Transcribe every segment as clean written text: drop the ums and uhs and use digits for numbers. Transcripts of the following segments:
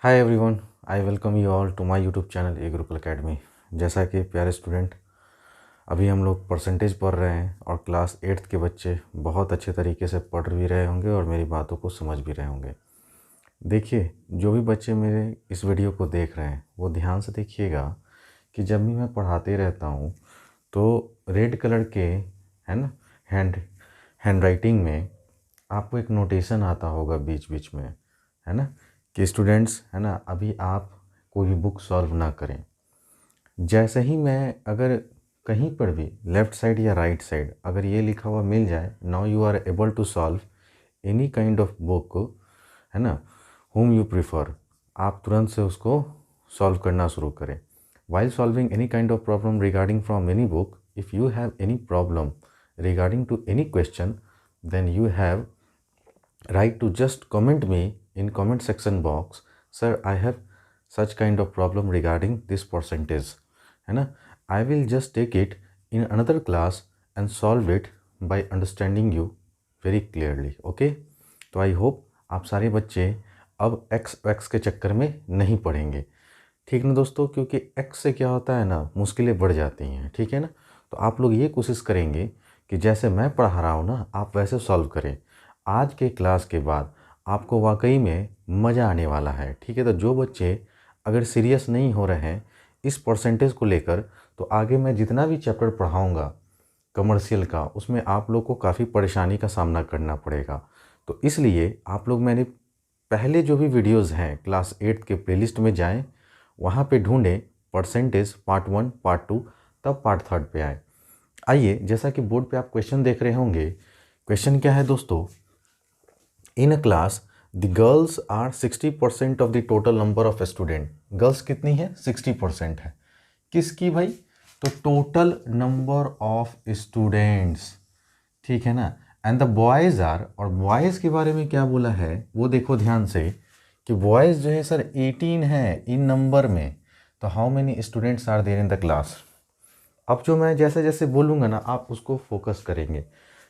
Hi everyone, I welcome you all to my YouTube channel a Gurukul academy. जैसा कि प्यारे student, अभी हम लोग परसेंटेज पढ़ रहे हैं और क्लास 8th के बच्चे बहुत अच्छे तरीके से पढ़ भी रहे होंगे और मेरी बातों को समझ भी रहे होंगे। देखिए, जो भी बच्चे मेरे इस वीडियो को देख रहे हैं वो ध्यान से देखिएगा कि जब भी मैं पढ़ाते रहता हूँ तो रेड कलर के है ना हैंड राइटिंग में आपको एक नोटेशन आता होगा बीच बीच में, है ना, कि स्टूडेंट्स है ना, अभी आप कोई भी बुक सॉल्व ना करें। जैसे ही मैं अगर कहीं पर भी लेफ़्ट साइड या राइट साइड अगर ये लिखा हुआ मिल जाए, now you are able to solve any kind of book, है ना, whom you prefer, आप तुरंत से उसको सॉल्व करना शुरू करें। While solving any kind of problem regarding from any book, if you have any problem regarding to any question, then you have right to just comment me in comment section box, sir I have such kind of problem regarding this percentage, है ना, I will just take it in another class and solve it by understanding you very clearly, okay। तो I hope आप सारे बच्चे अब x के चक्कर में नहीं पड़ेंगे, ठीक ना दोस्तों, क्योंकि एक्स से क्या होता है ना, मुश्किलें बढ़ जाती हैं, ठीक है ना। तो आप लोग ये कोशिश करेंगे कि जैसे मैं पढ़ा रहा हूँ ना, आप वैसे सॉल्व करें। आज के क्लास के बाद आपको वाकई में मज़ा आने वाला है, ठीक है। तो जो बच्चे अगर सीरियस नहीं हो रहे हैं इस परसेंटेज को लेकर, तो आगे मैं जितना भी चैप्टर पढ़ाऊँगा कमर्शियल का, उसमें आप लोग को काफ़ी परेशानी का सामना करना पड़ेगा। तो इसलिए आप लोग मैंने पहले जो भी वीडियोस हैं क्लास 8 के प्लेलिस्ट में जाएं, वहाँ पे ढूंढें परसेंटेज पार्ट 1 पार्ट 2, तब पार्ट 3 पे आए। आइए, जैसा कि बोर्ड पे आप क्वेश्चन देख रहे होंगे, क्वेश्चन क्या है दोस्तों, in a class the girls are 60% of the total number of student. Girls कितनी है? 60% है। किसकी भाई? तो टोटल नंबर ऑफ स्टूडेंट्स, ठीक है ना। एंड द बॉयज़ आर, और बॉयज़ के बारे में क्या बोला है वो देखो ध्यान से, कि बॉयज़ जो है सर 18 है इन नंबर में। तो how many students are there in the class. अब जो मैं जैसे जैसे बोलूँगा ना, आप उसको फोकस करेंगे।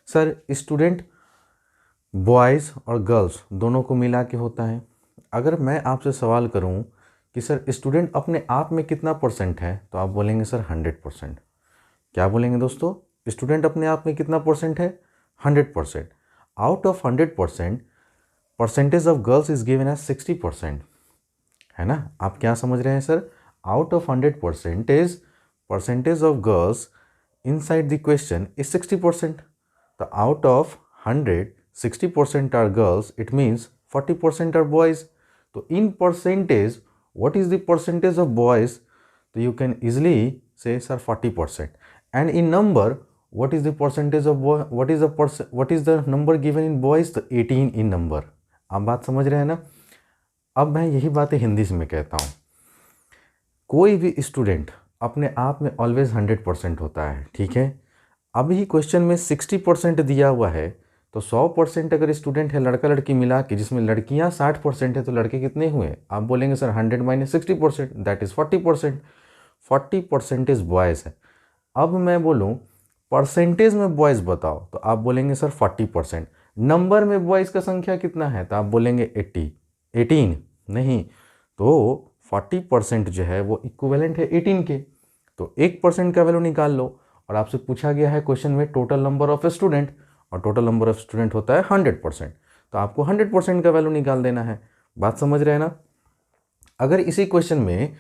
सर स्टूडेंट बॉयज़ और गर्ल्स दोनों को मिला के होता है। अगर मैं आपसे सवाल करूं कि सर स्टूडेंट अपने आप में कितना परसेंट है, तो आप बोलेंगे सर 100%। क्या बोलेंगे दोस्तों? स्टूडेंट अपने आप में कितना परसेंट है? 100%। Out of 100% percentage of girls is given as 60%, है ना। आप क्या समझ रहे हैं sir? Out of 100% percentage of girls inside the question is 60%। तो out of 100 60% are girls, it means 40% are boys. So in percentage, what is the percentage of boys? So you can easily say sir 40%. And in number, what is the percentage of boy? What is the number given in boys? तो 18 in number. आप बात समझ रहे हैं ना। अब मैं यही बातें हिंदी में कहता हूँ, कोई भी स्टूडेंट अपने आप में ऑलवेज 100% होता है, ठीक है। अभी क्वेश्चन में 60% दिया हुआ है, तो 100% अगर स्टूडेंट है लड़का लड़की मिला के, जिसमें लड़कियां 60% है, तो लड़के कितने हुए? आप बोलेंगे sir 100 minus 60%, that is 40%। 40% boys है। अब मैं बोलूँ परसेंटेज में बॉयज़ बताओ, तो आप बोलेंगे सर 40%। नंबर में बॉयज़ का संख्या कितना है, तो आप बोलेंगे 18 नहीं, तो 40% जो है वो इक्विवेलेंट है 18 के। तो 1% का वैल्यू निकाल लो। और आपसे पूछा गया है क्वेश्चन में टोटल नंबर ऑफ स्टूडेंट, और टोटल नंबर ऑफ स्टूडेंट होता है 100%, तो आपको 100% का वैल्यू निकाल देना है। बात समझ रहे हैं ना। अगर इसी क्वेश्चन में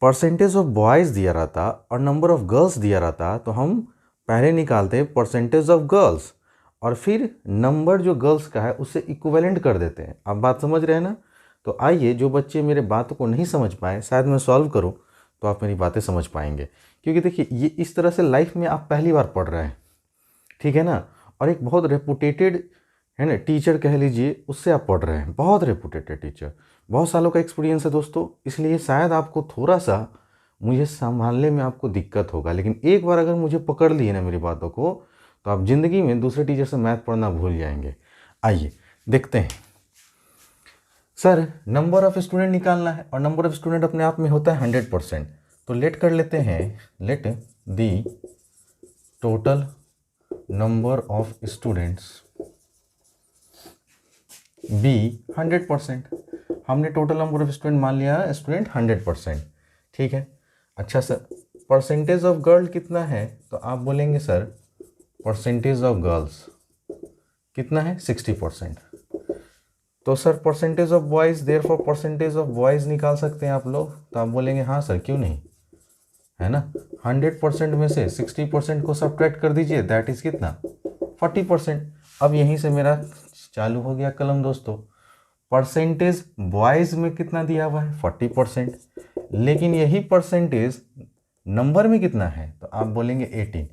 परसेंटेज ऑफ बॉयज़ दिया रहता और नंबर ऑफ गर्ल्स दिया रहता, तो हम पहले निकालते परसेंटेज ऑफ गर्ल्स और फिर नंबर जो गर्ल्स का है उससे इक्विवेलेंट कर देते हैं। आप बात समझ रहे हैं ना। तो आइए, जो बच्चे मेरे बात को नहीं समझ पाए, शायद मैं सॉल्व करूं तो आप मेरी बातें समझ पाएंगे। क्योंकि देखिए, ये इस तरह से लाइफ में आप पहली बार पढ़ रहे हैं, ठीक है ना, और एक बहुत रेपुटेटेड है ना टीचर कह लीजिए, उससे आप पढ़ रहे हैं, बहुत रेपुटेटेड टीचर, बहुत सालों का एक्सपीरियंस है दोस्तों। इसलिए शायद आपको थोड़ा सा मुझे संभालने में आपको दिक्कत होगा, लेकिन एक बार अगर मुझे पकड़ लिए ना मेरी बातों को, तो आप ज़िंदगी में दूसरे टीचर से मैथ पढ़ना भूल जाएंगे। आइए देखते हैं। सर नंबर ऑफ स्टूडेंट निकालना है, और नंबर ऑफ स्टूडेंट अपने आप में होता है 100%। तो लेट कर लेते हैं, let the total number of students be 100%। हमने टोटल नंबर ऑफ स्टूडेंट मान लिया स्टूडेंट 100%, ठीक है। अच्छा सर परसेंटेज ऑफ गर्ल कितना है, तो आप बोलेंगे सर परसेंटेज ऑफ गर्ल्स कितना है 60%। तो sir percentage of boys, therefore percentage of boys निकाल सकते हैं आप लोग, तो आप बोलेंगे हाँ सर क्यों नहीं, है ना। 100% में से 60% को सब्ट्रैक्ट कर दीजिए, दैट इज़ कितना 40%। अब यहीं से मेरा चालू हो गया कलम दोस्तों। परसेंटेज बॉयज़ में कितना दिया हुआ है 40%, लेकिन यही परसेंटेज नंबर में कितना है, तो आप बोलेंगे 18।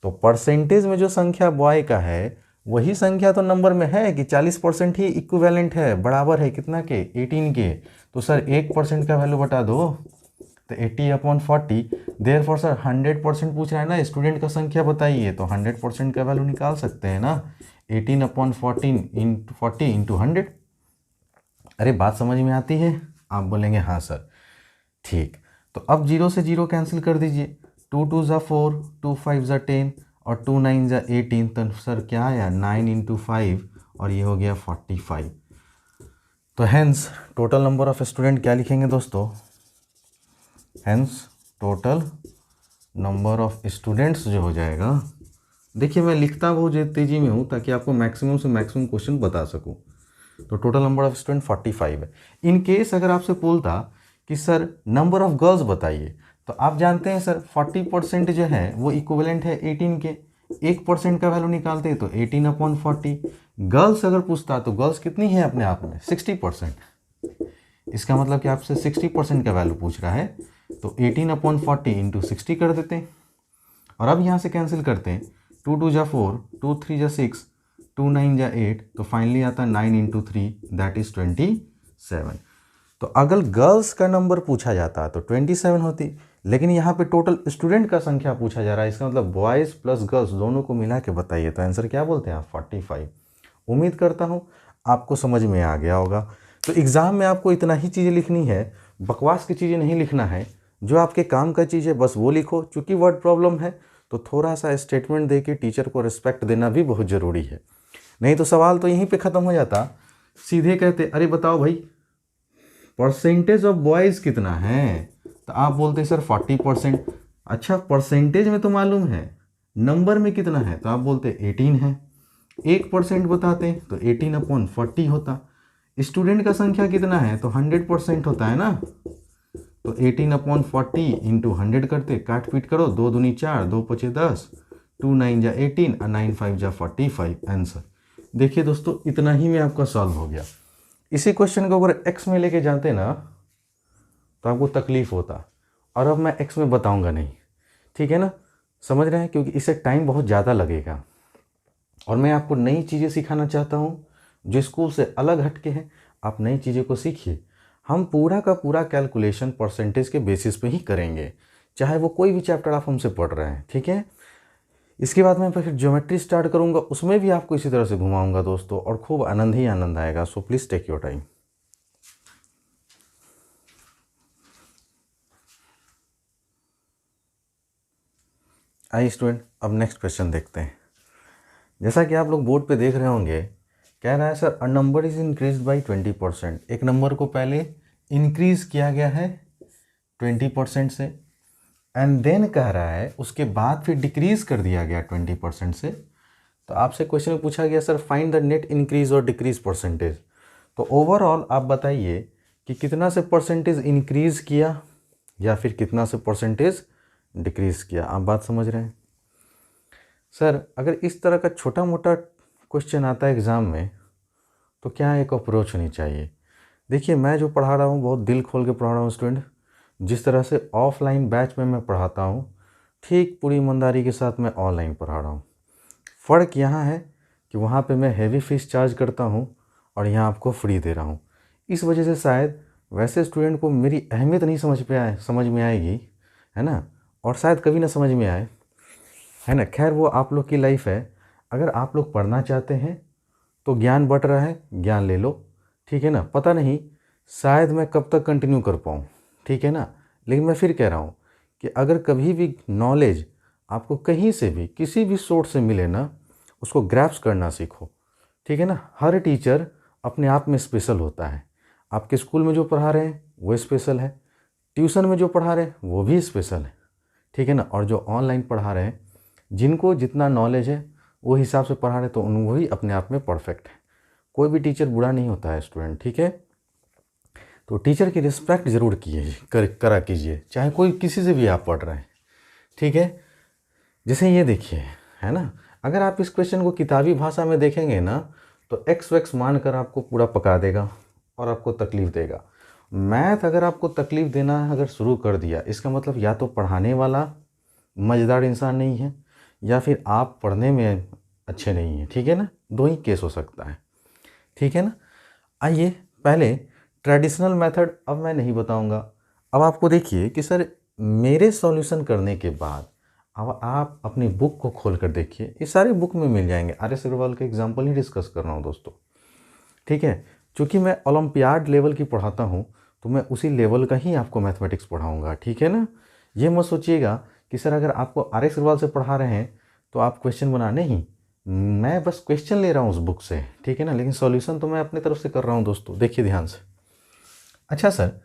तो परसेंटेज में जो संख्या बॉय का है वही संख्या तो नंबर में है कि 40% ही इक्विवेलेंट है, बराबर है कितना के 18 के। तो सर 1% का वैल्यू बता दो, तो 80/40। देयरफॉर सर 100% पूछ रहा है ना, स्टूडेंट का संख्या बताइए, तो 100% का वैल्यू निकाल सकते हैं ना, 18/14 × 40 × 100। अरे बात समझ में आती है, आप बोलेंगे हाँ सर ठीक। तो अब 0 से 0 कैंसिल कर दीजिए, 2 2 ज़ा 4, 2 5 ज़ा 10 और 2 9 ज़ा 18। तो सर क्या आया 9 × 5 और ये हो गया 45। तो hence total number of student क्या लिखेंगे दोस्तों, hence total number of students जो हो जाएगा, देखिए मैं लिखता बहुत तेज़ी में हूँ ताकि आपको मैक्सिमम से मैक्सिमम क्वेश्चन बता सकूँ। तो टोटल नंबर ऑफ स्टूडेंट 45 है। इन केस अगर आपसे बोलता कि सर नंबर ऑफ गर्ल्स बताइए, तो आप जानते हैं सर 40% जो है वो इक्विवेलेंट है 18 के, 1% का वैल्यू निकालते हैं तो 18/40। गर्ल्स अगर पूछता तो गर्ल्स कितनी है अपने आप में 60%, इसका मतलब कि आपसे 60% का वैल्यू पूछ रहा है, तो 18/40 × 60 कर देते हैं। और अब यहाँ से कैंसिल करते हैं, 2 2 ज़ा 4, 2 3 ज़ा 6, 2 9 ज़ा 8, तो फाइनली आता है 9 × 3 दैट इज़ 27। तो अगर गर्ल्स का नंबर पूछा जाता तो 27 होती, लेकिन यहाँ पे टोटल स्टूडेंट का संख्या पूछा जा रहा है, इसका मतलब बॉयज़ प्लस गर्ल्स दोनों को मिला के बताइए, तो आंसर क्या बोलते हैं आप 45। उम्मीद करता हूँ आपको समझ में आ गया होगा। तो एग्ज़ाम में आपको इतना ही चीज़ें लिखनी है, बकवास की चीज़ें नहीं लिखना है, जो आपके काम का चीज़ है बस वो लिखो। चूँकि वर्ड प्रॉब्लम है तो थोड़ा सा स्टेटमेंट दे के टीचर को रिस्पेक्ट देना भी बहुत ज़रूरी है, नहीं तो सवाल तो यहीं पे ख़त्म हो जाता। सीधे कहते अरे बताओ भाई परसेंटेज ऑफ बॉयज़ कितना है, तो आप बोलते सर 40%। अच्छा परसेंटेज में तो मालूम है, नंबर में कितना है, तो आप बोलते 18 है। 1% बताते तो 18/40 होता। स्टूडेंट का संख्या कितना है, तो 100% होता है ना, तो 18/40 × 100 करते, काट पीट करो, 2 दूनी 4, 2 5 10, 2 9 ज़ा 18 और 9 5 ज़ा 45 आंसर। देखिए दोस्तों इतना ही में आपका सॉल्व हो गया। इसी क्वेश्चन को अगर एक्स में लेके जाते ना तो आपको तकलीफ होता, और अब मैं एक्स में बताऊंगा नहीं, ठीक है ना, समझ रहे हैं, क्योंकि इसे टाइम बहुत ज़्यादा लगेगा और मैं आपको नई चीज़ें सिखाना चाहता हूँ जो स्कूल से अलग हटके हैं। आप नई चीज़ों को सीखिए। हम पूरा का पूरा कैलकुलेशन परसेंटेज के बेसिस पे ही करेंगे, चाहे वो कोई भी चैप्टर आप हमसे पढ़ रहे हैं, ठीक है। इसके बाद मैं फिर ज्योमेट्री स्टार्ट करूँगा, उसमें भी आपको इसी तरह से घुमाऊँगा दोस्तों, और खूब आनंद ही आनंद आएगा। So please take your time. आइए स्टूडेंट अब नेक्स्ट क्वेश्चन देखते हैं। जैसा कि आप लोग बोर्ड पे देख रहे होंगे, कह रहा है sir a number is increase by 20%। एक नंबर को पहले इंक्रीज किया गया है 20% से, एंड देन कह रहा है उसके बाद फिर डिक्रीज कर दिया गया 20% से। तो आपसे क्वेश्चन में पूछा गया sir find the net increase और डिक्रीज परसेंटेज। तो ओवरऑल आप बताइए कि कितना से परसेंटेज इंक्रीज किया या फिर कितना से परसेंटेज डिक्रीज किया। आप बात समझ रहे हैं सर। अगर इस तरह का छोटा मोटा क्वेश्चन आता है एग्ज़ाम में तो क्या एक अप्रोच होनी चाहिए। देखिए मैं जो पढ़ा रहा हूँ बहुत दिल खोल के पढ़ा रहा हूँ स्टूडेंट। जिस तरह से ऑफलाइन बैच में मैं पढ़ाता हूँ ठीक पूरी ईमानदारी के साथ मैं ऑनलाइन पढ़ा रहा हूँ। फ़र्क यहाँ है कि वहाँ पे मैं हेवी फीस चार्ज करता हूँ और यहाँ आपको फ्री दे रहा हूँ। इस वजह से शायद वैसे स्टूडेंट को मेरी अहमियत नहीं समझ में आएगी, है ना, और शायद कभी ना समझ में आए, है ना। खैर वो आप लोग की लाइफ है। अगर आप लोग पढ़ना चाहते हैं तो ज्ञान बट रहा है, ज्ञान ले लो, ठीक है ना। पता नहीं शायद मैं कब तक कंटिन्यू कर पाऊँ, ठीक है ना। लेकिन मैं फिर कह रहा हूँ कि अगर कभी भी नॉलेज आपको कहीं से भी किसी भी सोर्स से मिले ना, उसको ग्रैप्स करना सीखो, ठीक है ना। हर टीचर अपने आप में स्पेशल होता है। आपके स्कूल में जो पढ़ा रहे हैं वो स्पेशल है, ट्यूशन में जो पढ़ा रहे हैं वो भी स्पेशल है, ठीक है ना। और जो ऑनलाइन पढ़ा रहे हैं, जिनको जितना नॉलेज है वो हिसाब से पढ़ा रहे हैं, तो वही अपने आप में परफेक्ट है। कोई भी टीचर बुरा नहीं होता है स्टूडेंट, ठीक है। तो टीचर की रिस्पेक्ट ज़रूर करा कीजिए, चाहे कोई किसी से भी आप पढ़ रहे हैं, ठीक है। जैसे ये देखिए, है ना, अगर आप इस क्वेश्चन को किताबी भाषा में देखेंगे ना, तो एक्स वैक्स मान कर आपको पूरा पका देगा और आपको तकलीफ़ देगा। मैथ अगर आपको तकलीफ़ देना अगर शुरू कर दिया, इसका मतलब या तो पढ़ाने वाला मज़ेदार इंसान नहीं है, या फिर आप पढ़ने में अच्छे नहीं हैं, ठीक है ना। दो ही केस हो सकता है, ठीक है ना। आइए, पहले ट्रेडिशनल मेथड अब मैं नहीं बताऊंगा। अब आपको देखिए कि सर मेरे सॉल्यूशन करने के बाद अब आप अपनी बुक को खोल कर देखिए, ये सारे बुक में मिल जाएंगे। आर.एस. अग्रवाल का एग्जाम्पल ही डिस्कस कर रहा हूँ दोस्तों, ठीक है। चूँकि मैं ओलंपियाड लेवल की पढ़ाता हूँ, तो मैं उसी लेवल का ही आपको मैथमेटिक्स पढ़ाऊँगा, ठीक है ना। ये मत सोचिएगा कि सर अगर आपको आर.एस. अग्रवाल से पढ़ा रहे हैं तो आप क्वेश्चन बना, नहीं, मैं बस क्वेश्चन ले रहा हूँ उस बुक से, ठीक है ना, लेकिन सॉल्यूशन तो मैं अपनी तरफ से कर रहा हूँ दोस्तों। देखिए ध्यान से। अच्छा सर,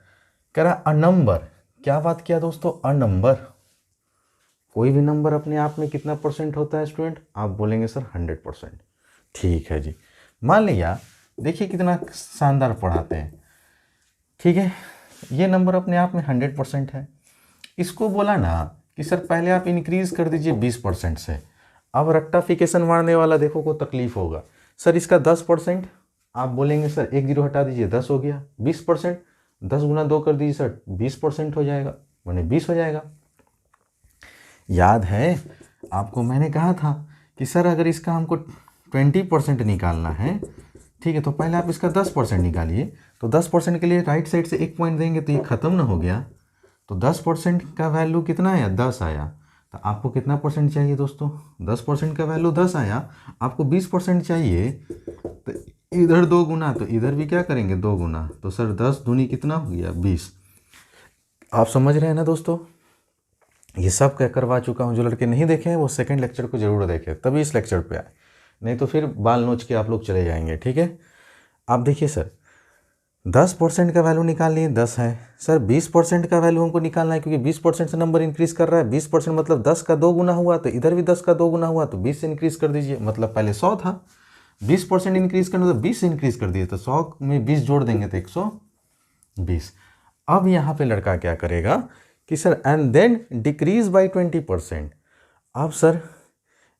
कह रहा अ नंबर, क्या बात किया दोस्तों, अ नंबर, कोई भी नंबर अपने आप में कितना परसेंट होता है स्टूडेंट, आप बोलेंगे सर 100%। ठीक है जी, मान लिया, देखिए कितना शानदार पढ़ाते हैं, ठीक है। ये नंबर अपने आप में 100% है। इसको बोला ना कि सर पहले आप इंक्रीज कर दीजिए 20% से। अब रेक्टाफिकेशन मारने वाला देखो को तकलीफ होगा, सर इसका 10%, आप बोलेंगे सर एक जीरो हटा दीजिए 10 हो गया। 20%, 10 गुना 2 कर दीजिए सर 20% हो जाएगा, माने 20 हो जाएगा। याद है आपको मैंने कहा था कि सर अगर इसका हमको 20% निकालना है, ठीक है, तो पहले आप इसका 10% निकालिए। तो 10% के लिए राइट साइड से एक पॉइंट देंगे तो ये खत्म ना हो गया। तो 10% का वैल्यू कितना आया, 10 आया। तो आपको कितना परसेंट चाहिए दोस्तों, 10% का वैल्यू 10 आया, आपको 20% चाहिए। तो इधर 2 गुना, तो इधर भी क्या करेंगे 2 गुना। तो सर 10 दूनी कितना हो गया 20। आप समझ रहे हैं ना दोस्तों। ये सब क्या करवा चुका हूँ, जो लड़के नहीं देखे हैं वो सेकंड लेक्चर को जरूर देखें, तभी इस लेक्चर पे आए, नहीं तो फिर बाल नोच के आप लोग चले जाएंगे, ठीक है। आप देखिए सर 10% का वैल्यू निकाल लिए 10 है, सर 20% का वैल्यू हमको निकालना है, क्योंकि 20% से नंबर इंक्रीज कर रहा है। 20% मतलब 10 का 2 गुना हुआ, तो इधर भी 10 का 2 गुना हुआ, तो 20 से इंक्रीज कर दीजिए। मतलब पहले 100 था, 20% इंक्रीज करना तो 20 से इंक्रीज कर दिए, तो 100 में 20 जोड़ देंगे तो 120। अब यहाँ पे लड़का क्या करेगा कि sir and then decrease by 20%। अब सर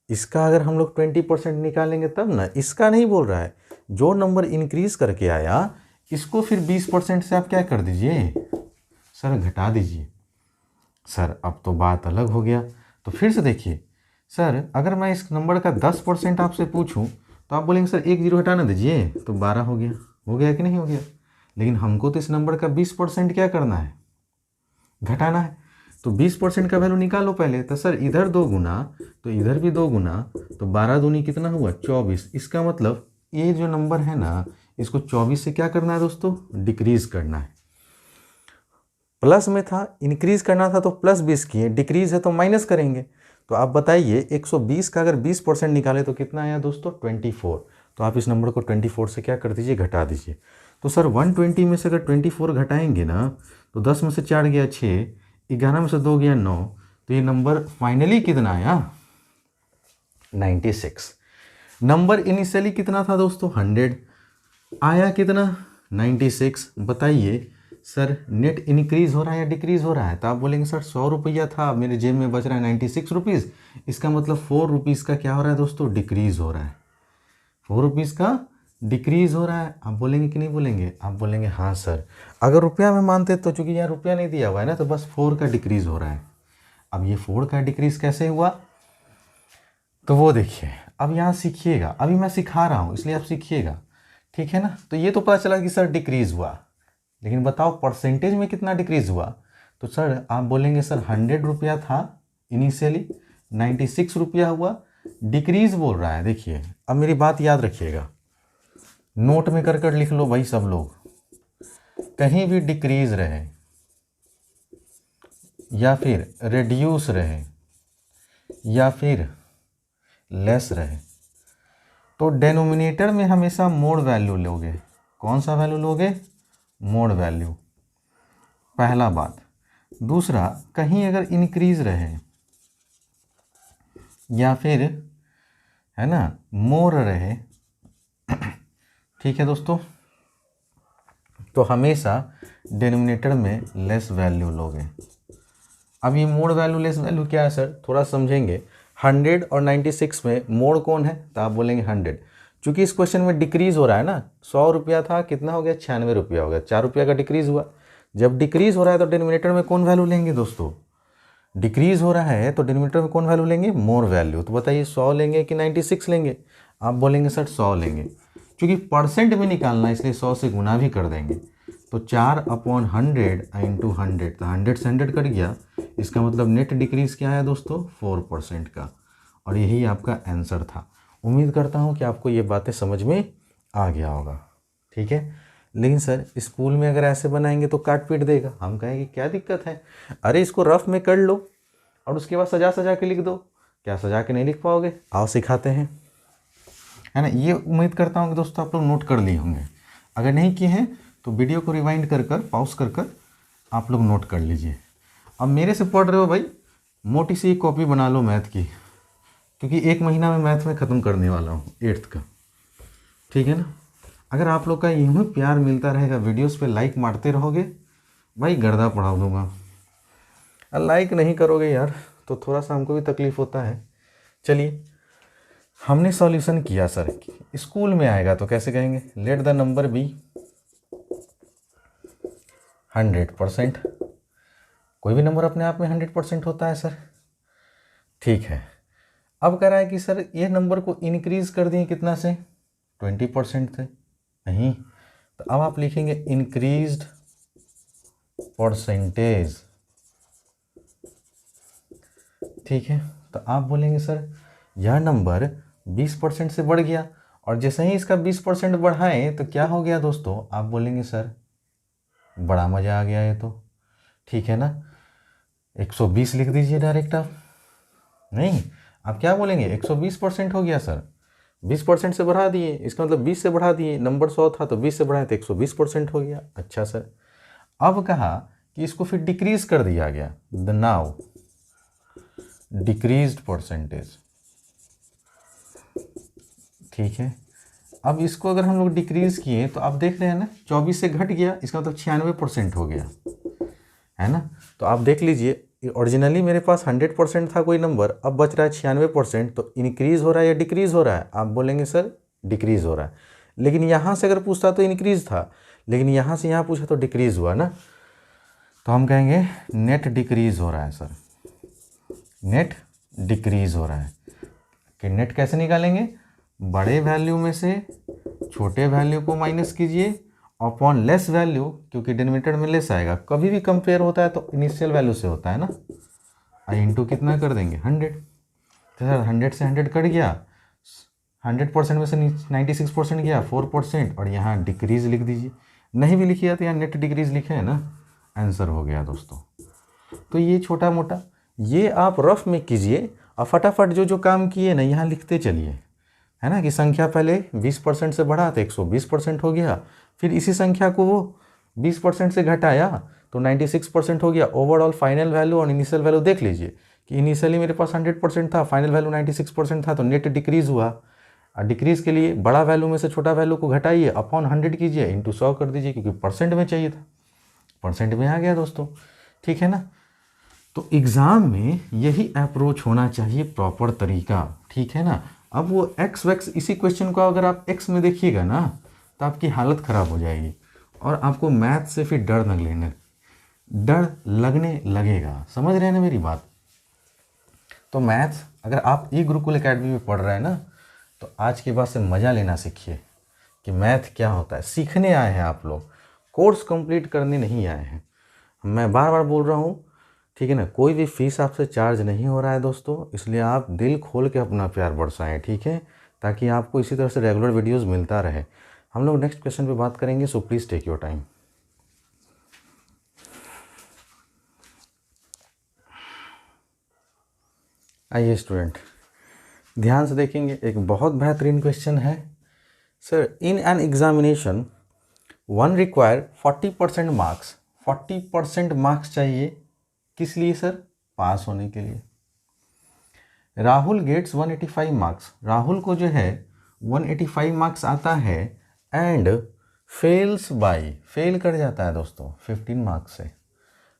इसका अगर हम लोग 20% निकालेंगे तब ना, इसका नहीं बोल रहा है, जो नंबर इंक्रीज करके आया इसको फिर 20% से आप क्या कर दीजिए सर, घटा दीजिए। सर अब तो बात अलग हो गया। तो फिर से देखिए सर, अगर मैं इस नंबर का 10% आपसे पूछूं तो आप बोलेंगे सर एक जीरो हटाना दीजिए, तो 12 हो गया। हो गया कि नहीं हो गया। लेकिन हमको तो इस नंबर का 20% क्या करना है, घटाना है। तो 20% का वैल्यू निकालो पहले। तो सर इधर 2 गुना, तो इधर भी 2 गुना, तो 12 दूनी कितना हुआ 24। इसका मतलब ये जो नंबर है ना, इसको 24 से क्या करना है दोस्तों, डिक्रीज करना है। प्लस में था, इंक्रीज करना था तो प्लस 20 किए, डिक्रीज है तो माइनस करेंगे। तो आप बताइए 120 का अगर 20% निकाले तो कितना आया दोस्तों 24। तो आप इस नंबर को 24 से क्या कर दीजिए, घटा दीजिए। तो सर 120 में से अगर 24 घटाएंगे ना, तो 10 में से 4 गया 6, 11 में से 2 गया 9, तो ये नंबर फाइनली कितना आया 96। नंबर इनिशियली कितना था दोस्तों 100, आया कितना 96। बताइए सर नेट इंक्रीज हो रहा है या डिक्रीज हो रहा है। तो आप बोलेंगे सर 100 रुपया था, मेरे जेब में बच रहा है 96 रुपीज़। इसका मतलब 4 रुपीज़ का क्या हो रहा है दोस्तों, डिक्रीज हो रहा है। 4 रुपीज़ का डिक्रीज हो रहा है। आप बोलेंगे कि नहीं बोलेंगे, आप बोलेंगे हाँ सर। अगर रुपया में मानते तो, चूंकि यहाँ रुपया नहीं दिया हुआ है ना, तो बस 4 का डिक्रीज हो रहा है। अब ये 4 का डिक्रीज कैसे हुआ, तो वो देखिए। अब यहाँ सीखिएगा, अभी मैं सिखा रहा हूँ इसलिए आप सीखिएगा, ठीक है ना। तो ये तो पता चला कि सर डिक्रीज हुआ, लेकिन बताओ परसेंटेज में कितना डिक्रीज हुआ। तो सर आप बोलेंगे सर 100 रुपया था इनिशियली, 96 रुपया हुआ, डिक्रीज बोल रहा है। देखिए अब मेरी बात याद रखिएगा, नोट में कर कर लिख लो भाई सब लोग, कहीं भी डिक्रीज रहे या फिर रिड्यूस रहे या फिर लेस रहे, तो डेनोमिनेटर में हमेशा मोड वैल्यू लोगे। कौन सा वैल्यू लोगे, मोड वैल्यू, पहला बात। दूसरा, कहीं अगर इंक्रीज रहे या फिर है ना मोर रहे, ठीक है दोस्तों, तो हमेशा डिनोमिनेटर में लेस वैल्यू लोगे। अब ये मोड वैल्यू लेस वैल्यू क्या है सर, थोड़ा समझेंगे। 100 और 96 में मोड कौन है, तो आप बोलेंगे 100। चूंकि इस क्वेश्चन में डिक्रीज हो रहा है ना, 100 रुपया था, कितना हो गया, 96 रुपया हो गया, 4 रुपया का डिक्रीज हुआ। जब डिक्रीज हो रहा है तो डिनोमिनेटर में कौन वैल्यू लेंगे दोस्तों, डिक्रीज हो रहा है तो डिनोमिनेटर में कौन वैल्यू लेंगे, मोर वैल्यू। तो बताइए 100 लेंगे कि 96 लेंगे, आप बोलेंगे सर 100 लेंगे। क्योंकि परसेंट में निकालना है इसलिए 100 से गुना भी कर देंगे। तो 4/100 इंटू 100, तो 100 से 100 कट गया। इसका मतलब नेट डिक्रीज क्या है दोस्तों, 4% का। और यही आपका आंसर था। उम्मीद करता हूँ कि आपको ये बातें समझ में आ गया होगा, ठीक है। लेकिन सर स्कूल में अगर ऐसे बनाएंगे तो काट पीट देगा, हम कहेंगे क्या दिक्कत है, अरे इसको रफ में कर लो और उसके बाद सजा सजा के लिख दो। क्या सजा के नहीं लिख पाओगे, आओ सिखाते हैं, है ना। ये उम्मीद करता हूँ कि दोस्तों आप लोग नोट कर लिए होंगे। अगर नहीं किए हैं तो वीडियो को रिवाइंड कर कर पॉज कर कर आप लोग नोट कर लीजिए। अब मेरे से पढ़ रहे हो भाई, मोटी सी कॉपी बना लो मैथ की, क्योंकि 1 महीना में मैथ में ख़त्म करने वाला हूँ 8th का, ठीक है ना। अगर आप लोग का यूँ ही प्यार मिलता रहेगा, वीडियोस पे लाइक मारते रहोगे, भाई गर्दा पढ़ा दूँगा। लाइक नहीं करोगे यार तो थोड़ा सा हमको भी तकलीफ़ होता है। चलिए, हमने सॉल्यूशन किया सर, स्कूल में आएगा तो कैसे कहेंगे, लेट द नंबर बी 100%। कोई भी नंबर अपने आप में 100% होता है सर, ठीक है। अब कह रहा है कि सर ये नंबर को इंक्रीज कर दिए कितना से, 20% थे, नहीं, तो अब आप लिखेंगे इंक्रीज्ड परसेंटेज, ठीक है। तो आप बोलेंगे सर यह नंबर 20% से बढ़ गया, और जैसे ही इसका 20% बढ़ाएं तो क्या हो गया दोस्तों, आप बोलेंगे सर बड़ा मज़ा आ गया ये तो, ठीक है ना। 120 लिख दीजिए डायरेक्ट आप, नहीं आप क्या बोलेंगे 120% हो गया सर, 20% से बढ़ा दिए, इसका मतलब 20 से बढ़ा दिए, नंबर 100 था तो 20 से बढ़ाए तो 120% हो गया। अच्छा सर, अब कहा कि इसको फिर डिक्रीज कर दिया गया, द नाउ डिक्रीज्ड परसेंटेज, ठीक है। अब इसको अगर हम लोग डिक्रीज किए तो आप देख रहे हैं ना 24 से घट गया, इसका मतलब 96% हो गया, है ना। तो आप देख लीजिए, ओरिजिनली मेरे पास 100% था कोई नंबर, अब बच रहा है 96%, तो इंक्रीज़ हो रहा है या डिक्रीज़ हो रहा है, आप बोलेंगे सर डिक्रीज़ हो रहा है। लेकिन यहाँ से अगर पूछता तो इंक्रीज़ था, लेकिन यहाँ से यहाँ पूछा तो डिक्रीज़ हुआ ना, तो हम कहेंगे नेट डिक्रीज़ हो रहा है सर, नेट डिक्रीज़ हो रहा है। कि नेट कैसे निकालेंगे, बड़े वैल्यू में से छोटे वैल्यू को माइनस कीजिए अपॉन लेस वैल्यू, क्योंकि डिनोमिनेटर में लेस आएगा। कभी भी कंपेयर होता है तो इनिशियल वैल्यू से होता है ना, इंटू कितना कर देंगे 100, तो सर 100 से 100 कट गया, 100% में से 96% गया 4%, और यहाँ डिक्रीज लिख दीजिए। नहीं भी लिखिए तो यहाँ नेट डिक्रीज लिखे है ना, आंसर हो गया दोस्तों। तो ये छोटा मोटा ये आप रफ में कीजिए, और फटाफट जो जो काम किए ना यहाँ लिखते चलिए, है ना। कि संख्या पहले 20% से बढ़ा तो 120% हो गया, फिर इसी संख्या को वो 20% से घटाया तो 96% हो गया। ओवरऑल फाइनल वैल्यू और इनिशियल वैल्यू देख लीजिए कि इनिशियली मेरे पास 100% था, फाइनल वैल्यू 96% था, तो नेट डिक्रीज़ हुआ। और डिक्रीज़ के लिए बड़ा वैल्यू में से छोटा वैल्यू को घटाइए, अपॉन 100 कीजिए, इंटू 100 कर दीजिए, क्योंकि परसेंट में चाहिए था, परसेंट में आ गया दोस्तों, ठीक है ना। तो एग्ज़ाम में यही अप्रोच होना चाहिए, प्रॉपर तरीका, ठीक है ना। अब वो एक्स वैक्स, इसी क्वेश्चन को अगर आप एक्स में देखिएगा ना तो आपकी हालत ख़राब हो जाएगी, और आपको मैथ से फिर डर लगने लगेगा। समझ रहे हैं ना मेरी बात। तो मैथ्स अगर आप ई गुरुकुल एकेडमी में पढ़ रहे हैं ना, तो आज के बाद से मज़ा लेना सीखिए कि मैथ क्या होता है। सीखने आए हैं आप लोग, कोर्स कंप्लीट करने नहीं आए हैं। मैं बार बार बोल रहा हूँ, ठीक है ना। कोई भी फीस आपसे चार्ज नहीं हो रहा है दोस्तों, इसलिए आप दिल खोल के अपना प्यार बरसाएं, ठीक है, ताकि आपको इसी तरह से रेगुलर वीडियोस मिलता रहे। हम लोग नेक्स्ट क्वेश्चन पे बात करेंगे, so please take your time. आइए स्टूडेंट, ध्यान से देखेंगे, एक बहुत बेहतरीन क्वेश्चन है। Sir, in an examination one require 40% marks, 40% marks चाहिए किस लिए सर? पास होने के लिए। राहुल गेट्स 185 मार्क्स, राहुल को जो है 185 मार्क्स आता है एंड फेल्स बाय, फेल कर जाता है दोस्तों 15 मार्क्स से।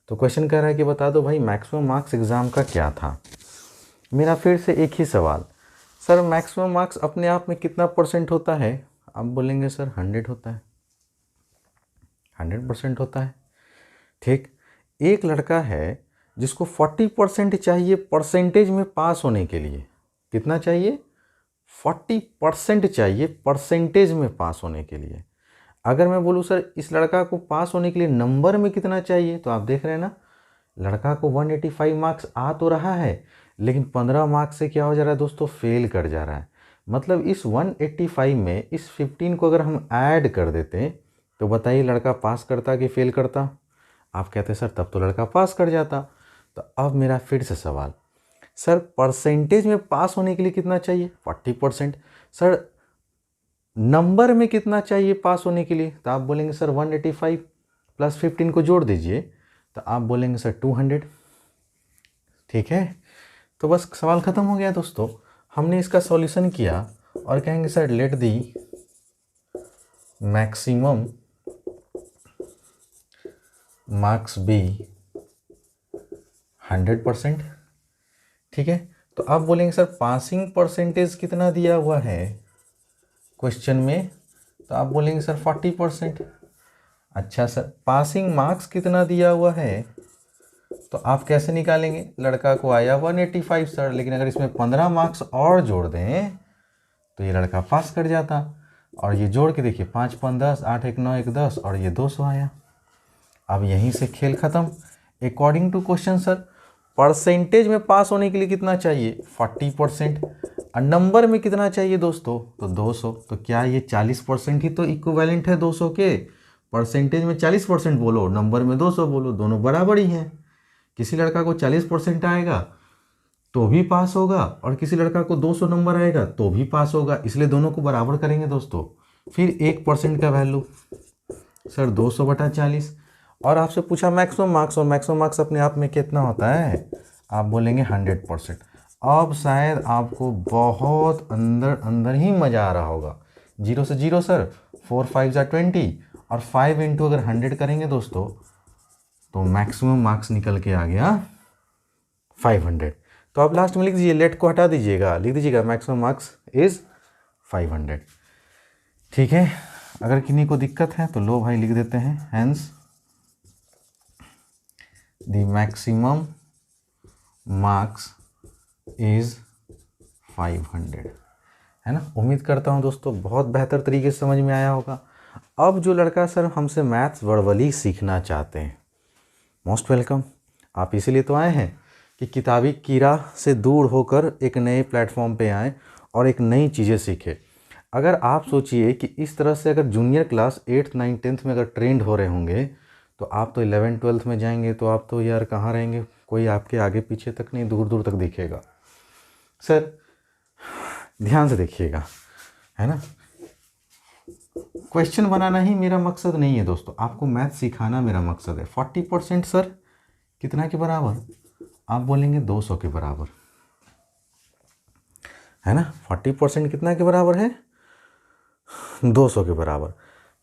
तो क्वेश्चन कह रहा है कि बता दो भाई मैक्सिमम मार्क्स एग्ज़ाम का क्या था। मेरा फिर से एक ही सवाल, सर मैक्सिमम मार्क्स अपने आप में कितना परसेंट होता है? आप बोलेंगे सर 100 होता है, 100% होता है। ठीक, एक लड़का है जिसको 40% चाहिए परसेंटेज में पास होने के लिए। कितना चाहिए? 40% चाहिए परसेंटेज में पास होने के लिए। अगर मैं बोलूँ सर इस लड़का को पास होने के लिए नंबर में कितना चाहिए, तो आप देख रहे हैं ना, लड़का को 185 मार्क्स आ तो रहा है लेकिन 15 मार्क्स से क्या हो जा रहा है दोस्तों? फेल कर जा रहा है। मतलब इस 185 में इस 15 को अगर हम ऐड कर देते तो बताइए लड़का पास करता कि फेल करता? आप कहते सर तब तो लड़का पास कर जाता। तो अब मेरा फिर से सवाल, सर परसेंटेज में पास होने के लिए कितना चाहिए? 40%। सर नंबर में कितना चाहिए पास होने के लिए? तो आप बोलेंगे सर 185 प्लस 15 को जोड़ दीजिए, तो आप बोलेंगे सर 200। ठीक है, तो बस सवाल ख़त्म हो गया दोस्तों। हमने इसका सॉल्यूशन किया और कहेंगे sir let the maximum marks be 100%। ठीक है, तो आप बोलेंगे सर पासिंग परसेंटेज कितना दिया हुआ है क्वेश्चन में? तो आप बोलेंगे सर 40%। अच्छा सर पासिंग मार्क्स कितना दिया हुआ है? तो आप कैसे निकालेंगे? लड़का को आया 185 सर, लेकिन अगर इसमें 15 मार्क्स और जोड़ दें तो ये लड़का पास कर जाता। और ये जोड़ के देखिए 5 5 10, 8 1 9 1 10 और ये 200 आया। अब यहीं से खेल ख़त्म। According to question sir percentage में पास होने के लिए कितना चाहिए? 40%। और नंबर में कितना चाहिए दोस्तों? तो 200। तो क्या ये 40% ही तो इक्विवेलेंट है 200 के? परसेंटेज में 40% बोलो, नंबर में 200 बोलो, दोनों बराबर ही हैं। किसी लड़का को 40% आएगा तो भी पास होगा और किसी लड़का को 200 नंबर आएगा तो भी पास होगा, इसलिए दोनों को बराबर करेंगे दोस्तों। फिर 1% का वैल्यू सर 200/40। और आपसे पूछा मैक्सिमम मार्क्स, और मैक्सिमम मार्क्स अपने आप में कितना होता है? आप बोलेंगे 100%। अब शायद आपको बहुत अंदर अंदर ही मज़ा आ रहा होगा। 0 से 0 सर, 4 5 20 और 5 इंटू अगर 100 करेंगे दोस्तों तो मैक्सिमम मार्क्स निकल के आ गया 500। तो आप लास्ट में लिख दीजिए, लेट को हटा दीजिएगा, लिख दीजिएगा मैक्सिमम मार्क्स इज़ 500। ठीक है, अगर किन्हीं को दिक्कत है तो लो भाई लिख देते हैं, hence the maximum marks is 500। है ना। उम्मीद करता हूँ दोस्तों बहुत बेहतर तरीके से समझ में आया होगा। अब जो लड़का सर हमसे मैथ्स वर्बली सीखना चाहते हैं, मोस्ट वेलकम। आप इसीलिए तो आए हैं कि किताबी कीड़ा से दूर होकर एक नए प्लेटफॉर्म पे आएँ और एक नई चीज़ें सीखें। अगर आप सोचिए कि इस तरह से अगर junior class 8th 9th 10th में अगर ट्रेंड हो रहे होंगे तो आप तो 11th 12th में जाएंगे तो आप तो यार कहाँ रहेंगे, कोई आपके आगे पीछे तक नहीं, दूर दूर तक दिखेगा। सर ध्यान से देखिएगा, है ना। क्वेश्चन बनाना ही मेरा मकसद नहीं है दोस्तों, आपको मैथ सिखाना मेरा मकसद है। 40% सर कितना के बराबर? आप बोलेंगे 200 के बराबर, है ना। 40% कितना के बराबर है? 200 के बराबर,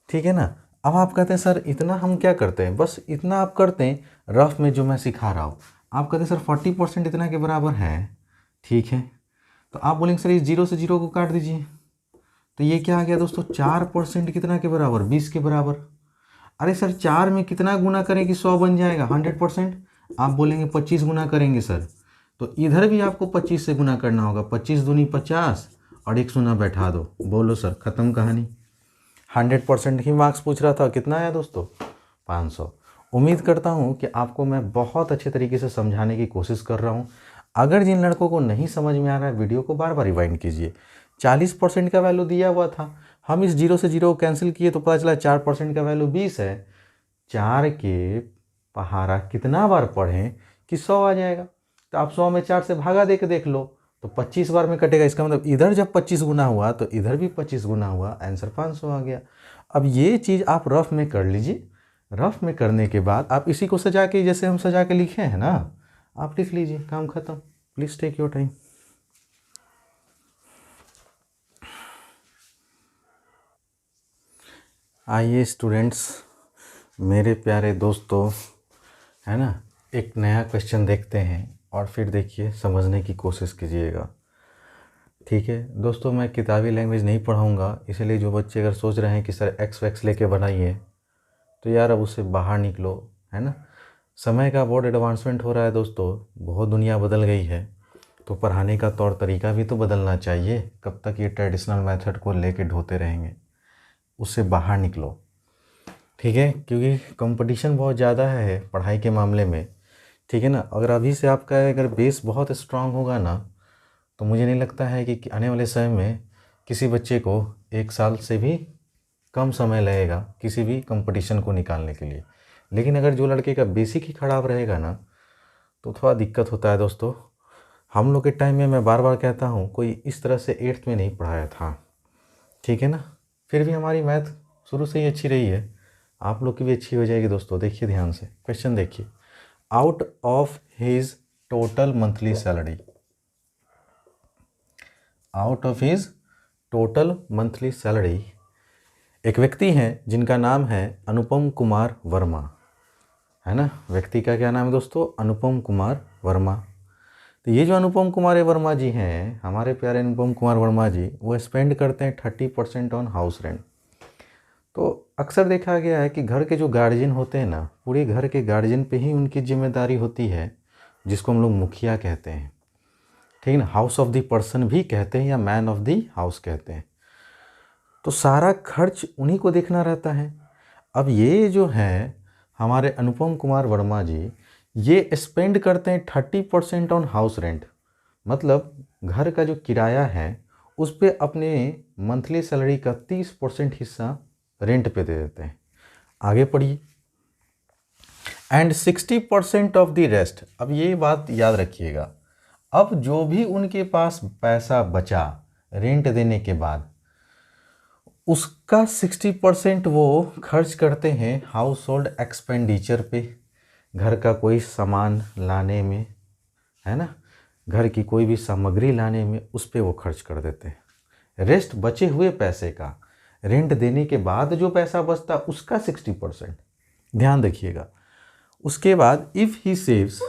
ठीक है ना। अब आप कहते हैं सर इतना हम क्या करते हैं, बस इतना आप करते हैं रफ में जो मैं सिखा रहा हूँ। आप कहते हैं सर 40% इतना के बराबर है, ठीक है। तो आप बोलेंगे सर इस 0 से 0 को काट दीजिए, तो ये क्या आ गया दोस्तों? 4% कितना के बराबर? 20 के बराबर। अरे सर 4 में कितना गुना करें कि 100 बन जाएगा? 100%। आप बोलेंगे 25 गुना करेंगे सर, तो इधर भी आपको 25 से गुना करना होगा। 25 दूनी 50 और 1 शून्य बैठा दो, बोलो सर ख़त्म कहानी। 100% ही मार्क्स पूछ रहा था, कितना आया दोस्तों? 500। उम्मीद करता हूँ कि आपको मैं बहुत अच्छे तरीके से समझाने की कोशिश कर रहा हूँ। अगर जिन लड़कों को नहीं समझ में आ रहा है वीडियो को बार बार रिवाइंड कीजिए। 40% का वैल्यू दिया हुआ था, हम इस 0 से 0 को कैंसिल किए तो पता चला 4% का वैल्यू 20 है। 4 के पहाड़ा कितना बार पढ़ें कि 100 आ जाएगा। तो आप 100 में 4 से भागा दे के देख लो, तो 25 बार में कटेगा, इसका मतलब इधर जब 25 गुना हुआ तो इधर भी 25 गुना हुआ, आंसर 500 आ गया। अब ये चीज़ आप रफ में कर लीजिए। रफ में करने के बाद आप इसी को सजा के, जैसे हम सजा के लिखे हैं ना, आप लिख लीजिए, काम खत्म। Please take your time. आइए स्टूडेंट्स, मेरे प्यारे दोस्तों, है ना, एक नया क्वेश्चन देखते हैं और फिर देखिए समझने की कोशिश कीजिएगा। ठीक है दोस्तों, मैं किताबी लैंग्वेज नहीं पढ़ाऊँगा, इसलिए जो बच्चे अगर सोच रहे हैं कि सर एक्स वैक्स लेके बनाइए, तो यार अब उससे बाहर निकलो, है ना। समय का बहुत एडवांसमेंट हो रहा है दोस्तों, बहुत दुनिया बदल गई है, तो पढ़ाने का तौर तरीका भी तो बदलना चाहिए। कब तक ये ट्रेडिशनल मेथड को लेके ढोते रहेंगे, उससे बाहर निकलो। ठीक है, क्योंकि कंपटीशन बहुत ज़्यादा है पढ़ाई के मामले में। ठीक है ना, अगर अभी से आपका अगर बेस बहुत स्ट्रांग होगा ना, तो मुझे नहीं लगता है कि आने वाले समय में किसी बच्चे को 1 साल से भी कम समय लगेगा किसी भी कंपटीशन को निकालने के लिए। लेकिन अगर जो लड़के का बेसिक ही ख़राब रहेगा ना, तो थोड़ा दिक्कत होता है दोस्तों। हम लोग के टाइम में, मैं बार बार कहता हूँ, कोई इस तरह से 8th में नहीं पढ़ाया था। ठीक है ना, फिर भी हमारी मैथ शुरू से ही अच्छी रही है, आप लोग की भी अच्छी हो जाएगी दोस्तों। देखिए ध्यान से क्वेश्चन देखिए। Out of his total monthly salary, out of his total monthly salary, एक व्यक्ति हैं जिनका नाम है अनुपम कुमार वर्मा, है ना। व्यक्ति का क्या नाम है दोस्तों? अनुपम कुमार वर्मा। तो ये जो अनुपम कुमार वर्मा जी हैं, हमारे प्यारे अनुपम कुमार वर्मा जी, वो स्पेंड करते हैं 30% ऑन हाउस रेंट। तो अक्सर देखा गया है कि घर के जो गार्जियन होते हैं ना, पूरे घर के गार्जियन पे ही उनकी जिम्मेदारी होती है, जिसको हम लोग मुखिया कहते हैं। ठीक है ना, हाउस ऑफ द पर्सन भी कहते हैं या मैन ऑफ द हाउस कहते हैं। तो सारा खर्च उन्हीं को देखना रहता है। अब ये जो है हमारे अनुपम कुमार वर्मा जी, ये स्पेंड करते हैं 30% ऑन हाउस रेंट, मतलब घर का जो किराया है उस पे अपने मंथली सैलरी का 30% हिस्सा रेंट पे दे देते हैं। आगे पढ़िए। एंड 60% ऑफ द रेस्ट, अब ये बात याद रखिएगा, अब जो भी उनके पास पैसा बचा रेंट देने के बाद, उसका 60% वो खर्च करते हैं हाउस होल्ड एक्सपेंडिचर पे, घर का कोई सामान लाने में, है ना, घर की कोई भी सामग्री लाने में, उस पे वो खर्च कर देते हैं। रेस्ट बचे हुए पैसे का, रेंट देने के बाद जो पैसा बचता उसका 60%, ध्यान रखिएगा। उसके बाद इफ़ ही सेव्स,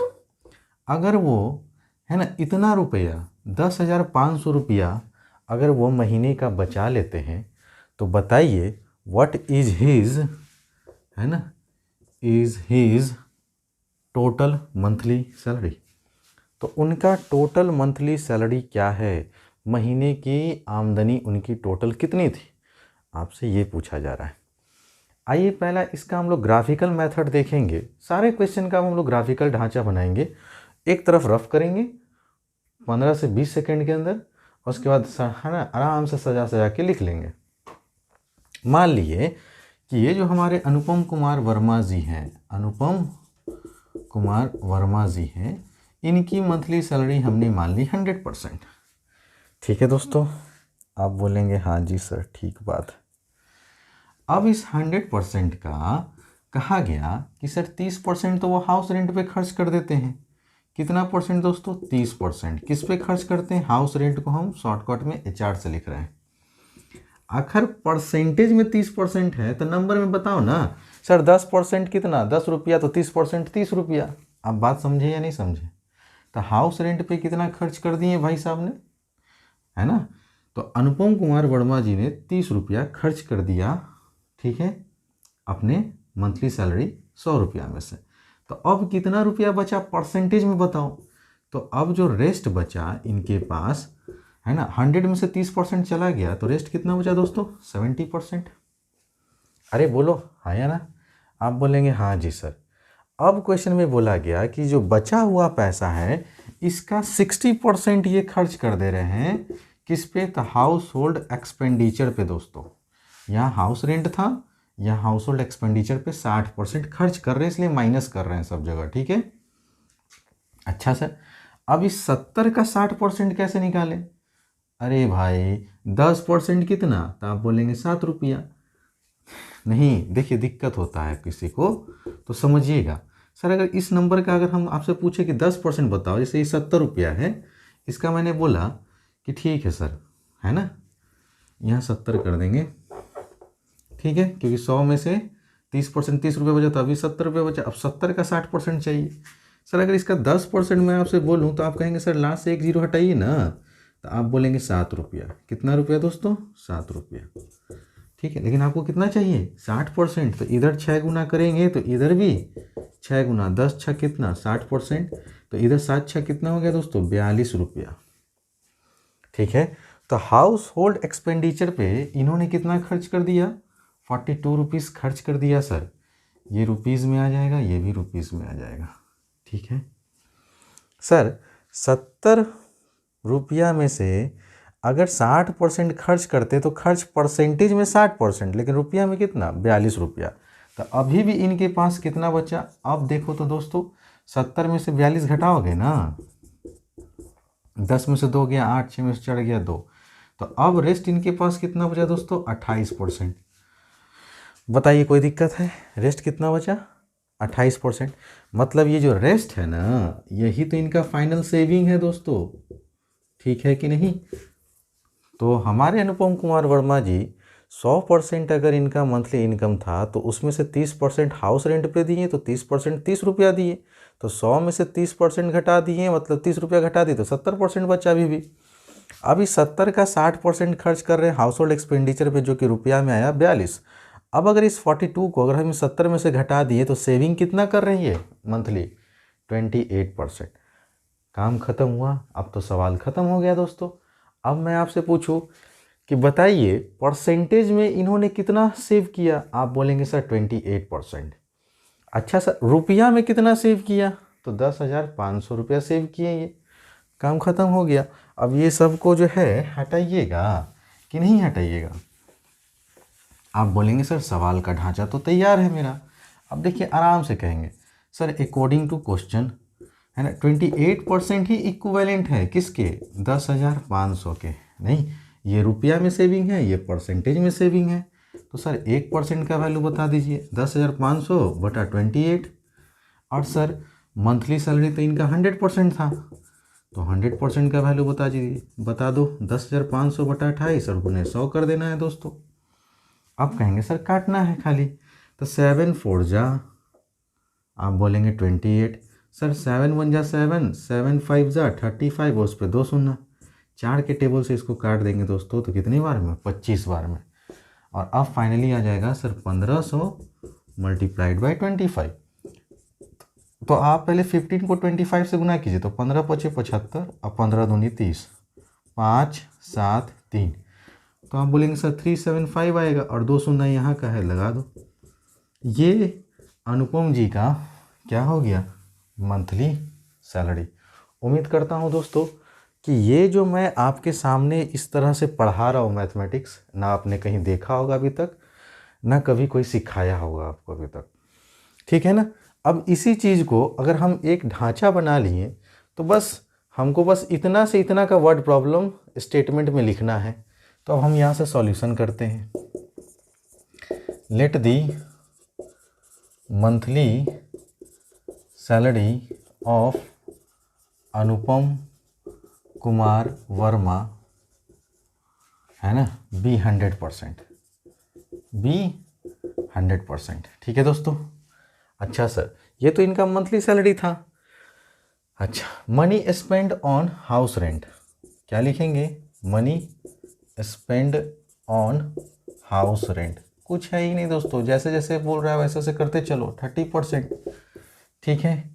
अगर वो, है ना, इतना रुपया 10,500 रुपया अगर वो महीने का बचा लेते हैं, तो बताइए व्हाट इज हिज, है ना, is his total monthly salary. तो उनका टोटल मंथली सैलरी क्या है, महीने की आमदनी उनकी टोटल कितनी थी, आपसे ये पूछा जा रहा है। आइए पहला इसका हम लोग ग्राफिकल मेथड देखेंगे। सारे क्वेश्चन का हम लोग ग्राफिकल ढांचा बनाएंगे। एक तरफ रफ करेंगे 15 से 20 सेकंड के अंदर, उसके बाद, है ना, आराम से सजा सजा के लिख लेंगे। मान लिए कि ये जो हमारे अनुपम कुमार वर्मा जी हैं, अनुपम कुमार वर्मा जी हैं, इनकी मंथली सैलरी हमने मान ली 100%। ठीक है दोस्तों, आप बोलेंगे हाँ जी सर, ठीक बात। अब इस 100% का कहा गया कि सर 30% तो वो हाउस रेंट पे खर्च कर देते हैं। कितना परसेंट दोस्तों? 30%। किस पे खर्च करते हैं? हाउस रेंट को हम शॉर्टकट में HR से लिख रहे हैं। आखिर परसेंटेज में 30% है तो नंबर में बताओ ना सर। 10% कितना? 10 रुपया, तो 30% 30 रुपया। आप बात समझे या नहीं समझे? तो हाउस रेंट पे कितना खर्च कर दिए भाई साहब ने, है ना। तो अनुपम कुमार वर्मा जी ने 30 रुपया खर्च कर दिया, ठीक है, अपने मंथली सैलरी 100 रुपया में से। तो अब कितना रुपया बचा परसेंटेज में बताओ। तो अब जो रेस्ट बचा इनके पास, है ना, 100 में से 30% चला गया, तो रेस्ट कितना बचा दोस्तों? 70%। अरे बोलो हाँ या ना। आप बोलेंगे हाँ जी सर। अब क्वेश्चन में बोला गया कि जो बचा हुआ पैसा है इसका 60% ये खर्च कर दे रहे हैं किस पे? तो हाउस होल्ड एक्सपेंडिचर पे दोस्तों। यहाँ हाउस रेंट था, यहाँ हाउस होल्ड एक्सपेंडिचर पे 60% खर्च कर रहे हैं, इसलिए माइनस कर रहे हैं सब जगह। ठीक है, अच्छा सर। अब इस 70 का 60% कैसे निकालें? अरे भाई 10% कितना? तो आप बोलेंगे 7 रुपया। नहीं, देखिए दिक्कत होता है किसी को तो समझिएगा। सर अगर इस नंबर का अगर हम आपसे पूछे कि 10% बताओ, जैसे ये 70 रुपया है, इसका मैंने बोला कि ठीक है सर, है ना, यहाँ 70 कर देंगे, ठीक है, क्योंकि 100 में से 30% 30 रुपये बचा, तो अभी 70 रुपये बचा। अब 70 का 60% चाहिए। सर अगर इसका 10% मैं आपसे बोलूँ तो आप कहेंगे सर लास्ट से एक जीरो हटाइए ना, तो आप बोलेंगे 7 रुपया। कितना रुपया दोस्तों? 7 रुपया, ठीक है। लेकिन आपको कितना चाहिए? 60%। तो इधर 6 गुना करेंगे तो इधर भी 6 गुना, 10 छः कितना? 60%। तो इधर 7 छः कितना हो गया दोस्तों? 42 रुपया, ठीक है। तो हाउस होल्ड एक्सपेंडिचर पे इन्होंने कितना खर्च कर दिया? 42 रुपीज़ खर्च कर दिया सर। ये रुपीज़ में आ जाएगा, ये भी रुपीज़ में आ जाएगा, ठीक है सर। 70 रुपया में से अगर 60% खर्च करते तो खर्च परसेंटेज में 60%, लेकिन रुपया में कितना? 42 रुपया। तो अभी भी इनके पास कितना बचा? अब देखो तो दोस्तों, 70 में से 42 घटाओगे ना, 10 में से 2 गया 8, 6 में से 4 गया 2, तो अब रेस्ट इनके पास कितना बचा दोस्तों? 28%। बताइए कोई दिक्कत है? रेस्ट कितना बचा? 28%। मतलब ये जो रेस्ट है ना, यही तो इनका फाइनल सेविंग है दोस्तों, ठीक है कि नहीं? तो हमारे अनुपम कुमार वर्मा जी 100% अगर इनका मंथली इनकम था तो उसमें से 30% हाउस रेंट पे दिए, तो 30% 30 रुपया दिए। तो 100 में से 30% घटा दिए, मतलब 30 रुपया घटा दिए, तो 70% बचा अभी भी। अभी 70 का 60% खर्च कर रहे हैं हाउस होल्ड एक्सपेंडिचर पे, जो कि रुपया में आया 42। अब अगर इस 42 को अगर हम 70 में से घटा दिए तो सेविंग कितना कर रही है मंथली? 28%। काम खत्म हुआ। अब तो सवाल खत्म हो गया दोस्तों। अब मैं आपसे पूछूं कि बताइए परसेंटेज में इन्होंने कितना सेव किया? आप बोलेंगे सर 28%। अच्छा सर रुपया में कितना सेव किया? तो 10,500 रुपया सेव किए। ये काम खत्म हो गया। अब ये सबको जो है हटाइएगा कि नहीं हटाइएगा? आप बोलेंगे सर सवाल का ढांचा तो तैयार है मेरा। अब देखिए आराम से कहेंगे सर अकॉर्डिंग टू क्वेश्चन, है ना, 28% ही इक्विवेलेंट है किसके? 10,500 के। नहीं, ये रुपया में सेविंग है, ये परसेंटेज में सेविंग है। तो सर 1% का वैल्यू बता दीजिए, 10,500 बटा 28। और सर मंथली सैलरी तो इनका 100% था, तो 100% का वैल्यू बता दीजिए, बता दो। 10,500 बटा 28 और गुने 100 कर देना है दोस्तों। अब कहेंगे सर काटना है खाली, तो 7 4 जा, आप बोलेंगे 28। सर 7 1 जा 7, 7 5 जा 35, उस पर 2 शून्य, 4 के टेबल से इसको काट देंगे दोस्तों, तो कितनी बार में? 25 बार में। और अब फाइनली आ जाएगा सर 1500 मल्टीप्लाइड बाई 25। तो आप पहले 15 को 25 से गुना कीजिए, तो 15 पचे 75 और 15 दूनी 30, 5 7 3, तो आप बोलेंगे सर 375 आएगा, और 2 शून्य यहाँ का है लगा दो। ये अनुपम जी का क्या हो गया? Monthly salary. उम्मीद करता हूँ दोस्तों कि ये जो मैं आपके सामने इस तरह से पढ़ा रहा हूँ मैथमेटिक्स, ना आपने कहीं देखा होगा अभी तक, ना कभी कोई सिखाया होगा आपको अभी तक, ठीक है ना। अब इसी चीज़ को अगर हम एक ढांचा बना लिए तो बस हमको बस इतना से इतना का वर्ड प्रॉब्लम स्टेटमेंट में लिखना है। तो अब हम यहाँ से सॉल्यूशन करते हैं। Let the monthly salary of Anupam Kumar Verma, है ना, बी 100%, बी 100%, ठीक है दोस्तों। अच्छा सर ये तो इनका मंथली सैलरी था। अच्छा, money spend on house rent, क्या लिखेंगे? Money spend on house rent. कुछ है ही नहीं दोस्तों, जैसे जैसे बोल रहा है वैसे वैसे करते चलो। 30%, ठीक है,